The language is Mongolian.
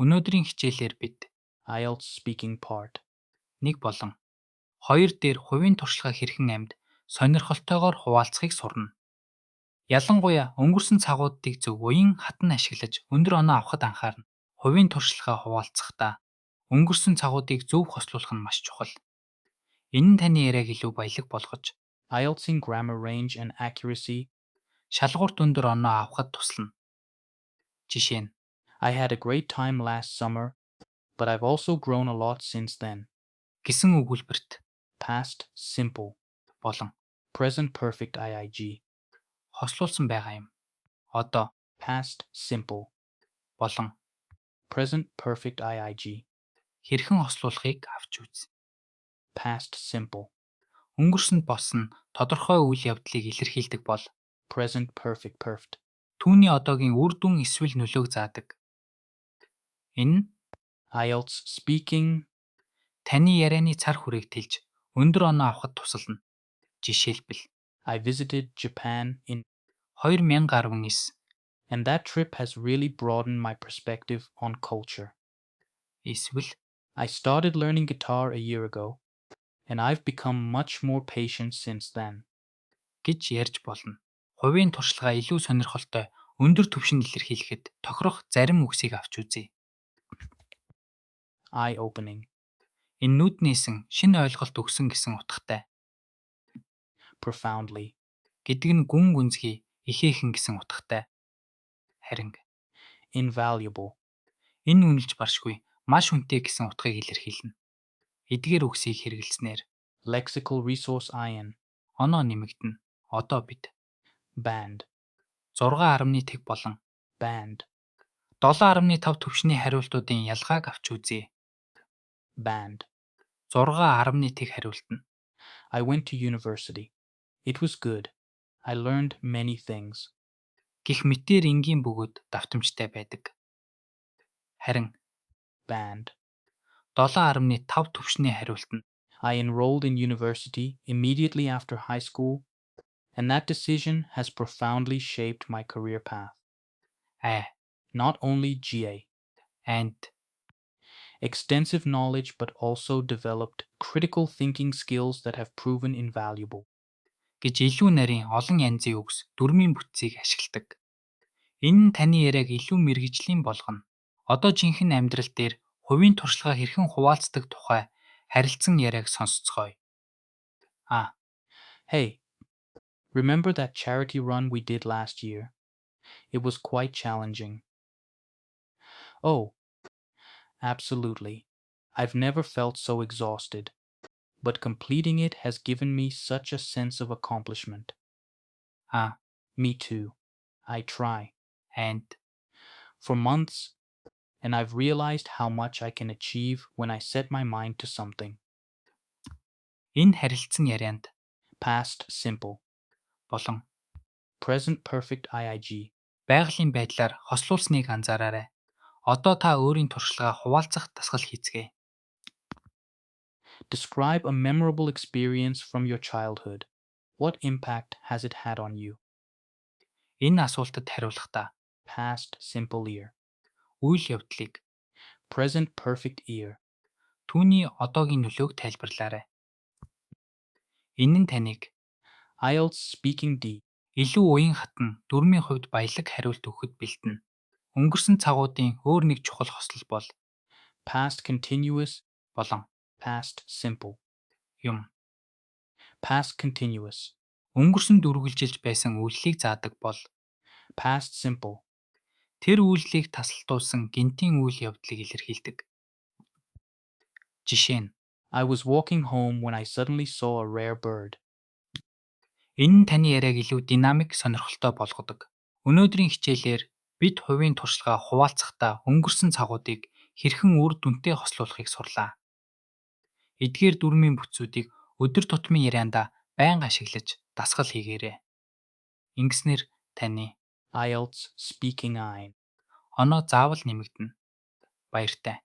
Өнөөдрийн хичээлээр бид IELTS speaking part. 1 болон 2 дээр хувийн туршлага хэрхэн амьд сонирхолтойгоор хуваалцахыг сурна. Ялангуяа өнгөрсөн цагуудыг зөв уян хатан ашиглаж өндөр оноо авахд анхаарна. Хувийн туршлагаа хуваалцахдаа өнгөрсөн цагуудыг зөв хослуулах нь маш чухал. Энэ нь таны яриаг илүү баялаг болгож, IELTSing grammar range and accuracy. шалгуурт өндөр оноо авахд туслана. Жишээ нь I had a great time last summer, but I've also grown a lot since then. гэсэн өгүүлбэрт Past simple. болон Present perfect IIG. хослуулсан байгаа юм. Одоо Past simple. болон Present perfect IIG. хэрхэн хослуулахыг авч үз. Past simple. Өнгөрсөнд болсон тодорхой үйл явдлыг илэрхийлдэг бол Present perfect perfect. түүний одоогийн үр дүн эсвэл нөлөөг заадаг. Энэ нь IELTS speaking. таны ярианы цар хүрээг тэлж өндөр оноо авахд тусална. Жишээлбэл I visited Japan in 2019 and that trip has really broadened my perspective on culture. эсвэл I started learning guitar a year ago and I've become much more patient since then. гэж ярьж болно. Хувийн туршлагаа илүү сонирхолтой өндөр түвшинд илэрхийлэхэд тохирох зарим үгсийг авч үзье. Eye-opening. Энэ нүд нээсэн шинэ ойлголт өгсөн гэсэн утгатай. Profoundly. Гэдэг нь гүн гүнзгий ихээхэн гэсэн утгатай. Харин Invaluable. энэ үнэлж баршгүй маш үнэтэй гэсэн утгыг илэрхийлнэ. Эдгээр үгсийг хэрэглэснээр Lexical resource IN. оноо нэмэгдэнэ. Одоо бид Band. 6.1 болон Band. 7.5 түвшний хариултуудын ялгааг авч үзье. Band. 6.1 хариулт нь I went to university. It was good. I learned many things. гэх мэтээр энгийн бөгөөд давтамжтай байдаг. Харин Band. 7.5 түвшний хариулт нь I enrolled in university immediately after high school, and that decision has profoundly shaped my career path. Not only GA. and Extensive knowledge, but also developed critical thinking skills that have proven invaluable. гэж илүү нарийн олон янзын үгс дүрмийн бүтцийг ашигладаг. Энэ нь таны яриаг илүү мэргэжлийн болгоно. Одоо жинхэнэ амьдрал дээр хувийн туршлага хэрхэн хуваалцдаг тухай харилцан яриаг сонсцгоё. Hey, remember that charity run we did last year? It was quite challenging. Oh, absolutely. I've never felt so exhausted, but completing it has given me such a sense of accomplishment. Me too. I try. And For months, and I've realized how much I can achieve when I set my mind to something. энэ харилцан ярианд Past simple. болон Present perfect IIG. байгалийн байдлаар хослуулсныг анзаараарай. Одоо та өөрийн туршлагаа хуваалцах дасгал хийцгээе. Describe a memorable experience from your childhood. What impact has it had on you? Энэ асуултад хариулахдаа Past simple ear. үйл явдлыг, Present perfect ear. түүний одоогийн нөлөөг тайлбарлаарай. Энэ нь таныг IELTS speaking D. илүү уян хатан дүрмийн хувьд баялаг хариулт өгөхөд бэлдэнэ. Өнгөрсөн цагуудын өөр нэг чухал хослол бол Past continuous. болон Past simple. юм. Past continuous. Өнгөрсөнд үргэлжилж байсан үйлчлийг заадаг бол Past simple. тэр үйлчлийг тасалтуулсан гинтийн үйл явдлыг илэрхийлдэг. Жишээ нь I was walking home when I suddenly saw a rare bird. энэ нь таны яриаг илүү динамик, сонирхолтой болгодог. Өнөөдрийн хичээлээр бид хувийн туршлагаа хуваалцахдаа өнгөрсөн цагуудыг хэрхэн үр дүнтэй хослуулахыг сурлаа. Эдгээр дүрмийн бүтцүүдийг өдөр тутмын яриандаа байнга ашиглаж дасгал хийгээрэй. Ингэснээр таны IELTS speaking I. оноо заавал нэмэгдэнэ. Баяртай.